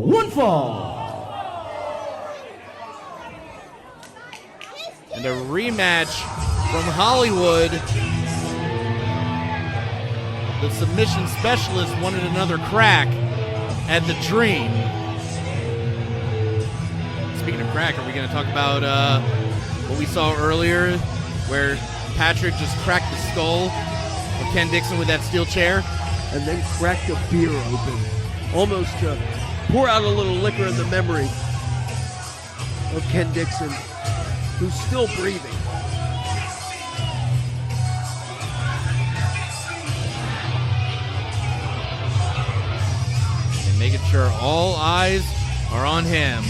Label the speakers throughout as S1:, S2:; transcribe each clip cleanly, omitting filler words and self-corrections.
S1: One fall.
S2: And a rematch from Hollywood. The submission specialist wanted another crack at the Dream. Speaking of crack, are we going to talk about what we saw earlier where Patrick just cracked the skull of Ken Dixon with that steel chair?
S3: And then cracked a beer open. Almost to pour out a little liquor in the memory of Ken Dixon, who's still breathing.
S2: And making sure all eyes are on him.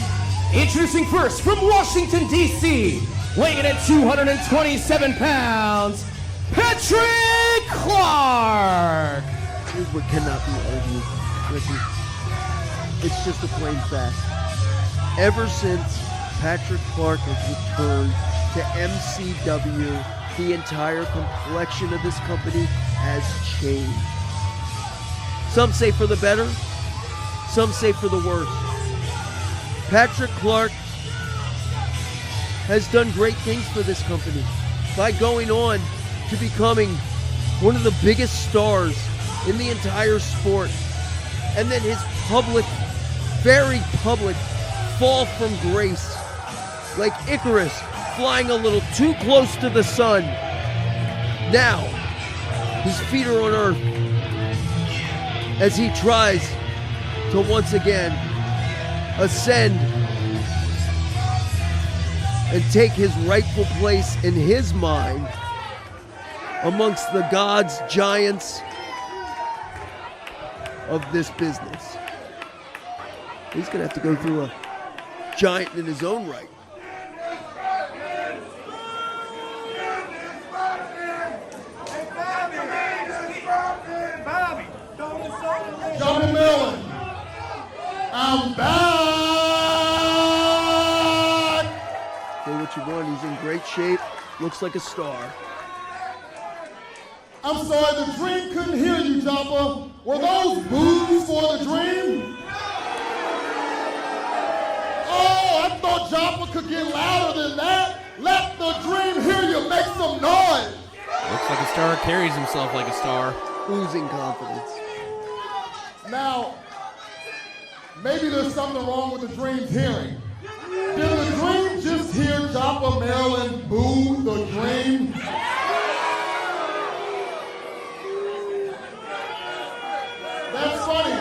S1: Introducing first from Washington, D.C., weighing in at 227 pounds, Patrick Clark.
S3: Here's what cannot be argued, Ricky. It's just a plain fact. Ever since Patrick Clark has returned to MCW, the entire complexion of this company has changed. Some say for the better, some say for the worse. Patrick Clark has done great things for this company by going on to becoming one of the biggest stars in the entire sport. And then his public, very public, fall from grace. Like Icarus flying a little too close to the sun. Now, his feet are on earth as he tries to once again ascend and take his rightful place in his mind amongst the gods, giants of this business. He's going to have to go through a giant in his own right.
S4: Joppa, Maryland, I'm back!
S3: Say what you want, he's in great shape, looks like a star.
S4: I'm sorry, the Dream couldn't hear you, Joppa. Were those boos for the Dream? Oh, I thought Joppa could get louder than that. Let the Dream hear you, make some noise.
S2: Looks like a star carries himself like a star.
S3: Oozing confidence.
S4: Now, maybe there's something wrong with the Dream's hearing. Did the Dream just hear Joppa, Maryland boo the Dream? That's funny.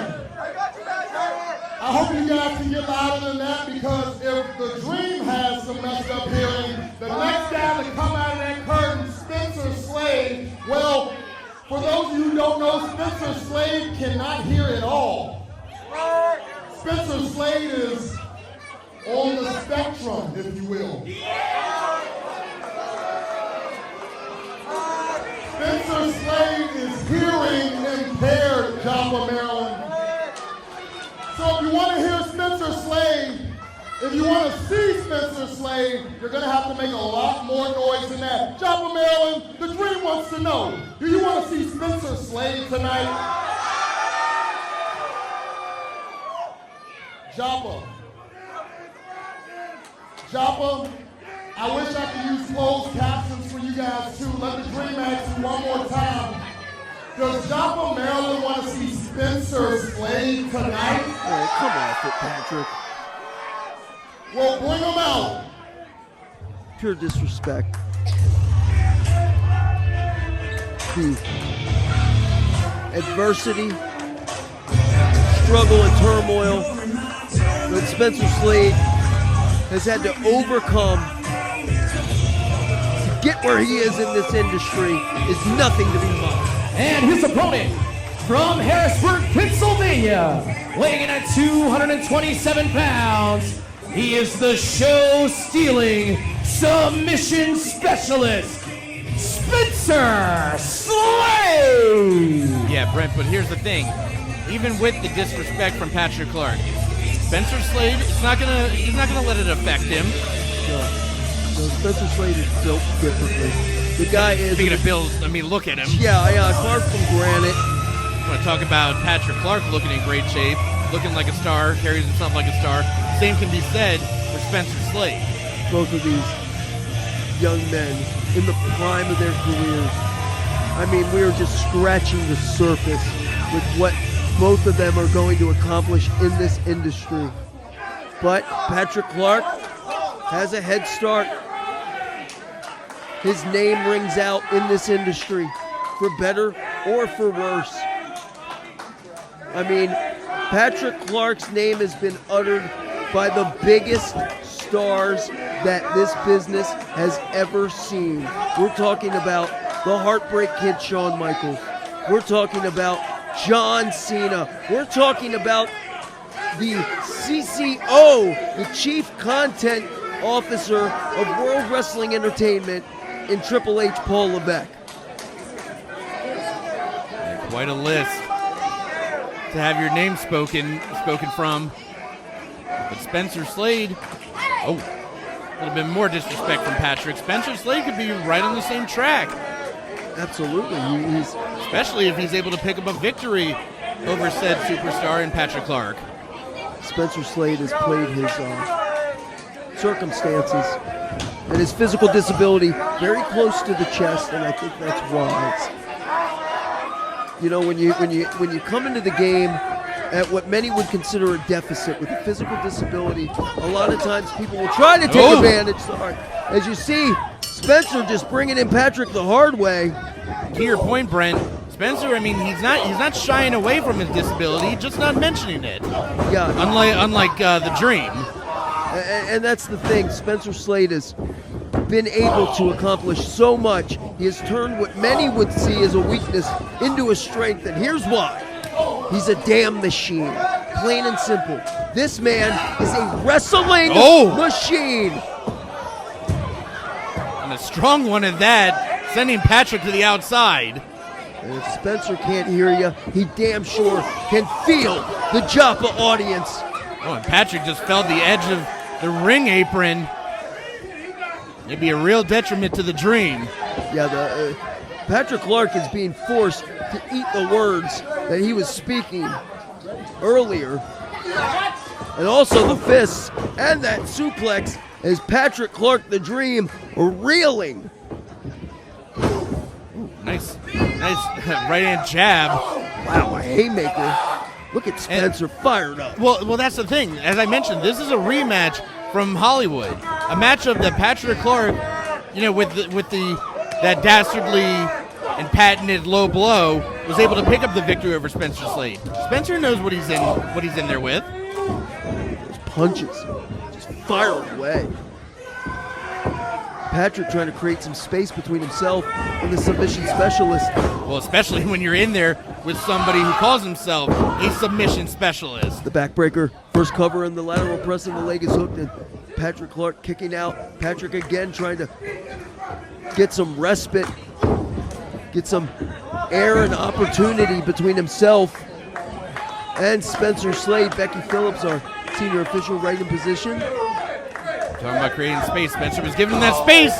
S4: I hope you guys can get louder than that, because if the Dream has some messed up hearing, the next guy to come out of that curtain, Spencer Slade, well, for those of you who don't know, Spencer Slade cannot hear at all. Spencer Slade is on the spectrum, if you will. Spencer Slade is hearing impaired, Joppa, Maryland. So if you want to hear Spencer Slade, if you want to see Spencer Slade, you're going to have to make a lot more noise than that. Joppa, Maryland, the Dream wants to know, do you want to see Spencer Slade tonight? Joppa. Joppa, I wish I could use closed captions for you guys too. Let the Dream ask you one more time. Does Joppa, Maryland want to see Spencer Slade tonight?
S3: Oh, come off it, Patrick.
S4: Well, bring him out.
S3: Pure disrespect. The adversity, struggle, and turmoil that Spencer Slade has had to overcome to get where he is in this industry is nothing to be mocked.
S1: And his opponent from Harrisburg, Pennsylvania, weighing in at 227 pounds, he is the show-stealing submission specialist, Spencer Slade!
S2: Yeah, Brent, but here's the thing. Even with the disrespect from Patrick Clark, Spencer Slade, he's not gonna let it affect him.
S3: No, Spencer Slade is built differently. The guy is...
S2: Speaking of build, I mean, look at him.
S3: Yeah, far from granite.
S2: I want to talk about Patrick Clark looking in great shape. looking like a star, carries himself like a star. Same can be said for Spencer Slade.
S3: Both of these young men in the prime of their careers. I mean, we are just scratching the surface with what both of them are going to accomplish in this industry. But Patrick Clark has a head start. His name rings out in this industry, for better or for worse. I mean, Patrick Clark's name has been uttered by the biggest stars that this business has ever seen. We're talking about the Heartbreak Kid Shawn Michaels. We're talking about John Cena. We're talking about the CCO, the Chief Content Officer of World Wrestling Entertainment in Triple H, Paul Levesque.
S2: Quite a list to have your name spoken from. But Spencer Slade, a little bit more disrespect from Patrick. Spencer Slade could be right on the same track.
S3: Absolutely.
S2: Especially if he's able to pick up a victory over said superstar in Patrick Clark.
S3: Spencer Slade has played his circumstances and his physical disability very close to the chest, and I think that's wise. You know, when you come into the game at what many would consider a deficit with a physical disability, a lot of times people will try to take advantage. Sorry. As you see, Spencer just bringing in Patrick the hard way.
S2: To your point, Brent, Spencer, I mean, he's not shying away from his disability, just not mentioning it.
S3: Yeah.
S2: Unlike the Dream.
S3: And that's the thing. Spencer Slade has been able to accomplish so much. He has turned what many would see as a weakness into a strength, and here's why. He's a damn machine. Plain and simple. This man is a wrestling machine.
S2: And a strong one at that, sending Patrick to the outside.
S3: And if Spencer can't hear you, he damn sure can feel the Joppa audience.
S2: Oh, and Patrick just felt the edge of the ring apron. It'd be a real detriment to the Dream.
S3: Yeah, Patrick Clark is being forced to eat the words that he was speaking earlier. And also the fists and that suplex as Patrick Clark, the Dream, reeling.
S2: Nice right hand jab.
S3: Wow, a haymaker. Look at Spencer fired up.
S2: Well, that's the thing. As I mentioned, this is a rematch from Hollywood. A matchup that Patrick Clark, you know, with that dastardly and patented low blow, was able to pick up the victory over Spencer Slade. Spencer knows what he's in there with.
S3: Those punches just fired away. Patrick trying to create some space between himself and the submission specialist.
S2: Well, especially when you're in there with somebody who calls himself a submission specialist.
S3: The backbreaker, first cover and the lateral press, and the leg is hooked, and Patrick Clark kicking out. Patrick again trying to get some respite, get some air and opportunity between himself and Spencer Slade. Becky Phillips, our senior official, right in position.
S2: Talking about creating space. Spencer was giving him that space.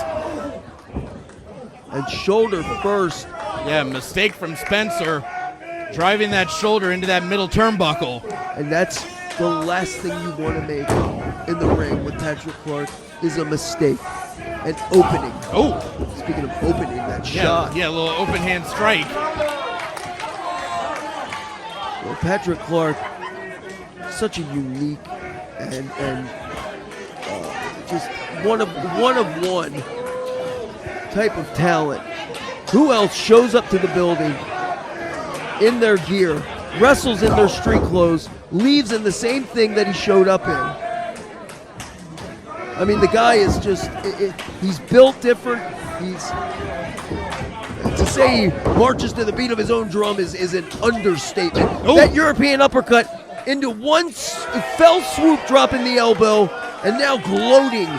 S3: And shoulder first.
S2: Yeah, mistake from Spencer. Driving that shoulder into that middle turnbuckle.
S3: And that's the last thing you want to make in the ring with Patrick Clark is a mistake. An opening.
S2: Oh.
S3: Speaking of opening, that shot.
S2: Yeah, a little open hand strike.
S3: Well, Patrick Clark, such a unique and just one of one type of talent. Who else shows up to the building in their gear, wrestles in their street clothes, leaves in the same thing that he showed up in? I mean, the guy is just, he's built different. To say he marches to the beat of his own drum is an understatement.
S2: Ooh.
S3: That European uppercut into one fell swoop, dropping the elbow, and now gloating.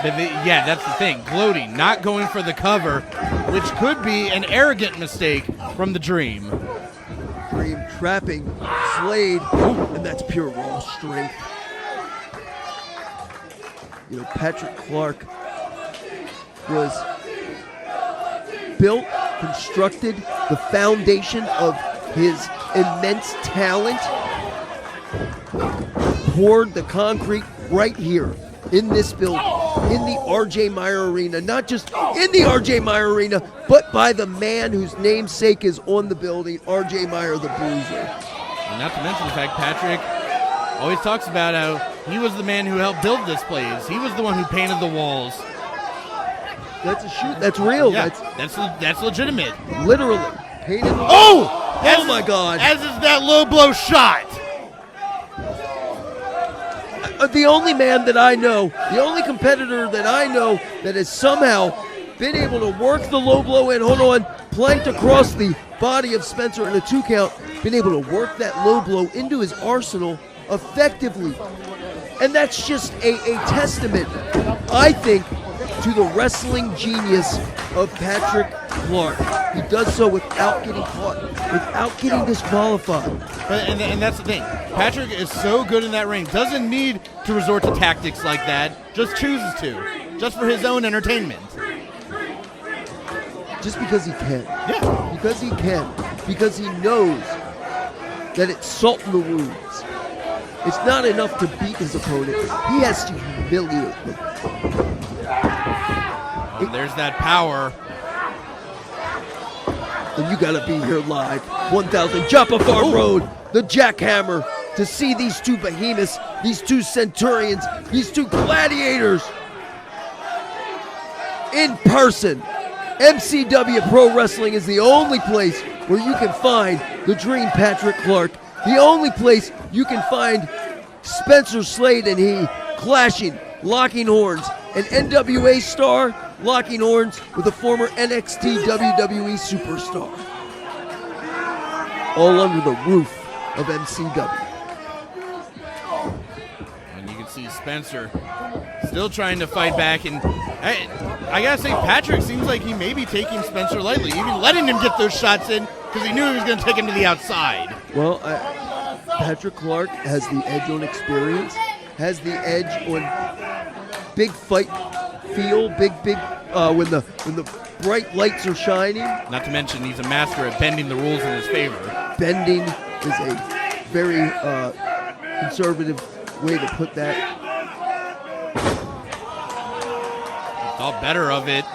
S2: Yeah, that's the thing. Gloating, not going for the cover, which could be an arrogant mistake from the Dream.
S3: Dream trapping Slade, and that's pure raw strength. You know, Patrick Clark was built, constructed, the foundation of his immense talent poured the concrete right here in this building, in the RJ Meyer Arena. Not just in the RJ Meyer Arena, but by the man whose namesake is on the building, RJ Meyer the Bruiser.
S2: And not to mention the fact Patrick always talks about how he was the man who helped build this place. He was the one who painted the walls.
S3: That's a shoot. That's real.
S2: Yeah, that's legitimate.
S3: Literally. Painted the
S2: Oh!
S3: Oh my God.
S2: As is that low blow shot.
S3: The only man that I know, the only competitor that I know that has somehow been able to work the low blow in, hold on, planked across the body of Spencer in a 2 count, been able to work that low blow into his arsenal effectively. And that's just a testament, I think, to the wrestling genius of Patrick Clark. He does so without getting caught, without getting disqualified.
S2: And that's the thing. Patrick is so good in that ring. Doesn't need to resort to tactics like that. Just chooses to. Just for his own entertainment.
S3: Just because he can.
S2: Yeah.
S3: Because he can. Because he knows that it's salt in the wounds. It's not enough to beat his opponent. He has to humiliate them.
S2: There's that power.
S3: And you gotta be here live. 1000 Joppa Farm Road, the jackhammer, to see these two behemoths, these two centurions, these two gladiators in person. MCW Pro Wrestling is the only place where you can find the Dream Patrick Clark. The only place you can find Spencer Slade and he clashing, locking horns. An NWA star locking horns with a former NXT WWE superstar. All under the roof of MCW.
S2: And you can see Spencer still trying to fight back. And I gotta say, Patrick seems like he may be taking Spencer lightly, even letting him get those shots in because he knew he was going to take him to the outside.
S3: Well, Patrick Clark has the edge on experience, has the edge on big fight feel, big when the bright lights are shining.
S2: Not to mention he's a master at bending the rules in his favor.
S3: Bending is a very conservative way to put that.
S2: He thought better of it.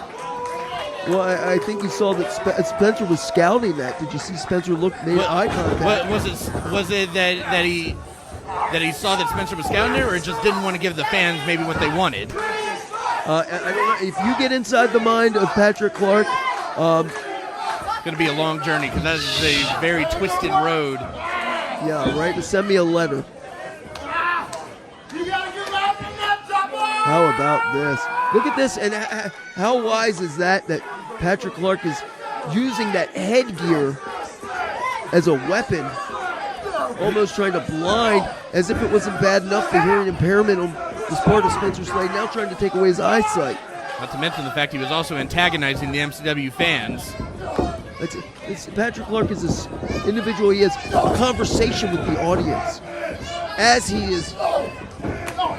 S3: Well, I think you saw that Spencer was scouting that. Did you see Spencer made eye contact?
S2: Was it that he saw that Spencer was scouting it, or just didn't want to give the fans maybe what they wanted?
S3: I don't know. If you get inside the mind of Patrick Clark,
S2: it's going to be a long journey because that is a very twisted road.
S3: Yeah, right. Send me a letter. How about this? Look at this, and how wise is that Patrick Clark is using that headgear as a weapon, almost trying to blind, as if it wasn't bad enough the hearing impairment on the part of Spencer Slade, now trying to take away his eyesight.
S2: Not to mention the fact he was also antagonizing the MCW fans.
S3: Patrick Clark is this individual. He has a conversation with the audience as he is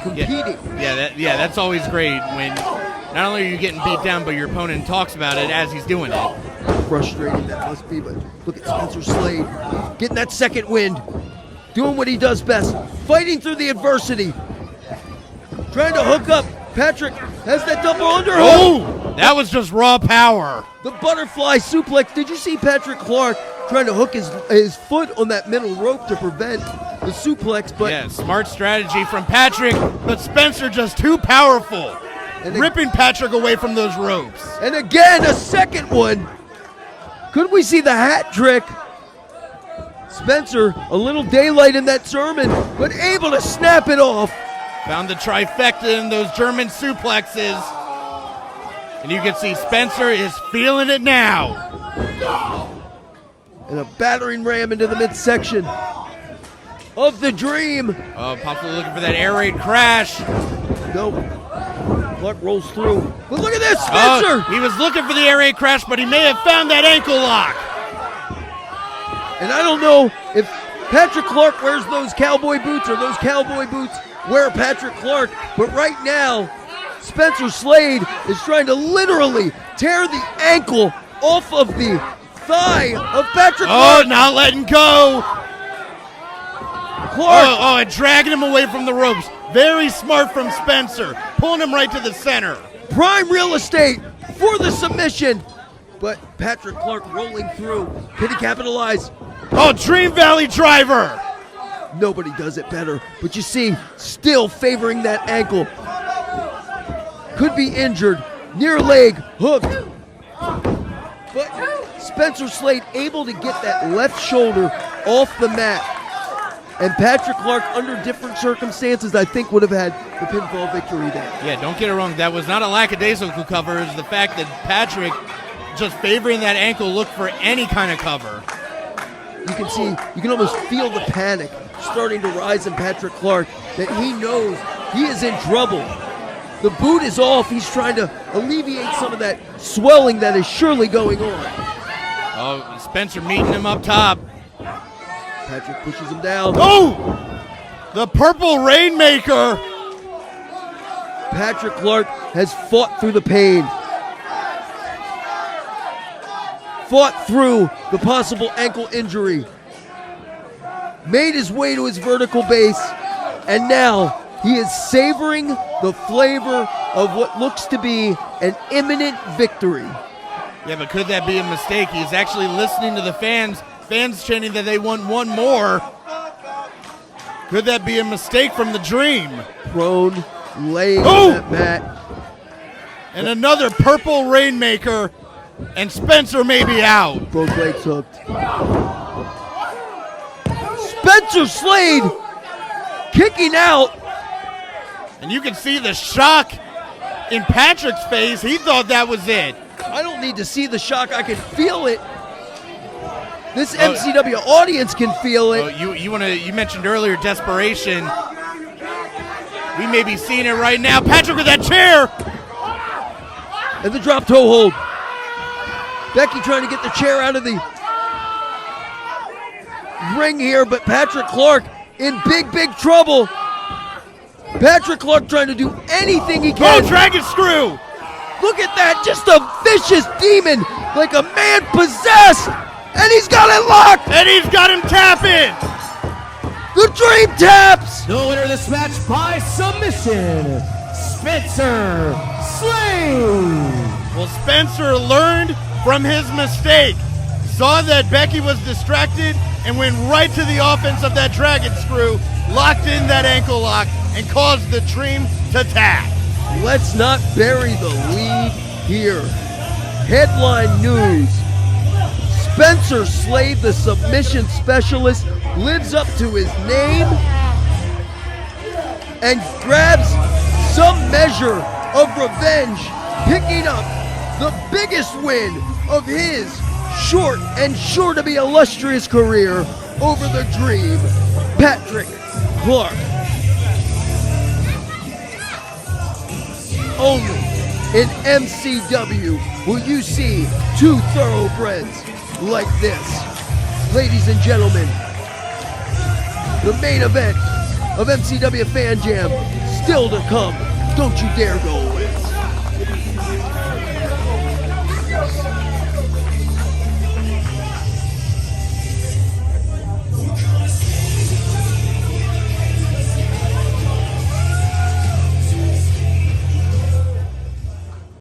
S3: competing.
S2: Yeah, that's always great when not only are you getting beat down, but your opponent talks about it as he's doing it.
S3: Frustrating that must be, but look at Spencer Slade getting that second wind, doing what he does best, fighting through the adversity, trying to hook up. Patrick has that double underhook.
S2: Oh, that was just raw power.
S3: The butterfly suplex. Did you see Patrick Clark trying to hook his foot on that middle rope to prevent the suplex? But
S2: yeah, smart strategy from Patrick, but Spencer just too powerful, and ripping Patrick away from those ropes.
S3: And again, a second one. Could we see the hat trick? Spencer, a little daylight in that sermon, but able to snap it off.
S2: Found the trifecta in those German suplexes. And you can see Spencer is feeling it now.
S3: And a battering ram into the midsection of the Dream.
S2: Possibly looking for that air raid crash.
S3: Nope. Clark rolls through. But look at this, Spencer!
S2: He was looking for the air raid crash, but he may have found that ankle lock.
S3: And I don't know if Patrick Clark wears those cowboy boots or those cowboy boots wear Patrick Clark, but right now, Spencer Slade is trying to literally tear the ankle off of the thigh of Patrick Clark.
S2: Oh, not letting go.
S3: Clark.
S2: Oh, and dragging him away from the ropes. Very smart from Spencer. Pulling him right to the center.
S3: Prime real estate for the submission. But Patrick Clark rolling through. Can he capitalize?
S2: Oh, Dream Valley driver.
S3: Nobody does it better. But you see, still favoring that ankle. Could be injured. Near leg, hooked. But Spencer Slade able to get that left shoulder off the mat. And Patrick Clark, under different circumstances, I think would have had the pinfall victory there.
S2: Yeah, don't get it wrong. That was not a lackadaisical cover. It was the fact that Patrick, just favoring that ankle, looked for any kind of cover.
S3: You can see, you can almost feel the panic starting to rise in Patrick Clark, that he knows he is in trouble. The boot is off. He's trying to alleviate some of that swelling that is surely going on.
S2: Oh, Spencer meeting him up top.
S3: Patrick pushes him down.
S2: Oh! The Purple Rainmaker.
S3: Patrick Clark has fought through the pain. Fought through the possible ankle injury. Made his way to his vertical base. And now he is savoring the flavor of what looks to be an imminent victory.
S2: Yeah, but could that be a mistake? He's actually listening to the fans. Fans chanting that they want one more. Could that be a mistake from the Dream?
S3: Prone, laying on that mat.
S2: And another Purple Rainmaker. And Spencer may be out.
S3: Both legs hooked. Spencer Slade kicking out.
S2: And you can see the shock in Patrick's face. He thought that was it.
S3: I don't need to see the shock. I can feel it. This MCW audience can feel it.
S2: Oh, you mentioned earlier desperation. We may be seeing it right now. Patrick with that chair.
S3: And the drop toe hold. Becky trying to get the chair out of the ring here, but Patrick Clark in big, big trouble. Patrick Clark trying to do anything he can.
S2: Oh, dragon screw.
S3: Look at that, just a vicious demon, like a man possessed. And he's got it locked.
S2: And he's got him tapping.
S3: The Dream taps.
S1: The winner of this match by submission, Spencer Slade.
S2: Well, Spencer learned from his mistake. Saw that Becky was distracted and went right to the offense of that dragon screw, locked in that ankle lock, and caused the Dream to tap.
S3: Let's not bury the lead here. Headline news. Spencer Slade, the submission specialist, lives up to his name and grabs some measure of revenge, picking up the biggest win of his short and sure to be illustrious career over the Dream, Patrick Clark. Only in MCW will you see two thoroughbreds like this. Ladies and gentlemen, the main event of MCW Fan Jam still to come. Don't you dare go away.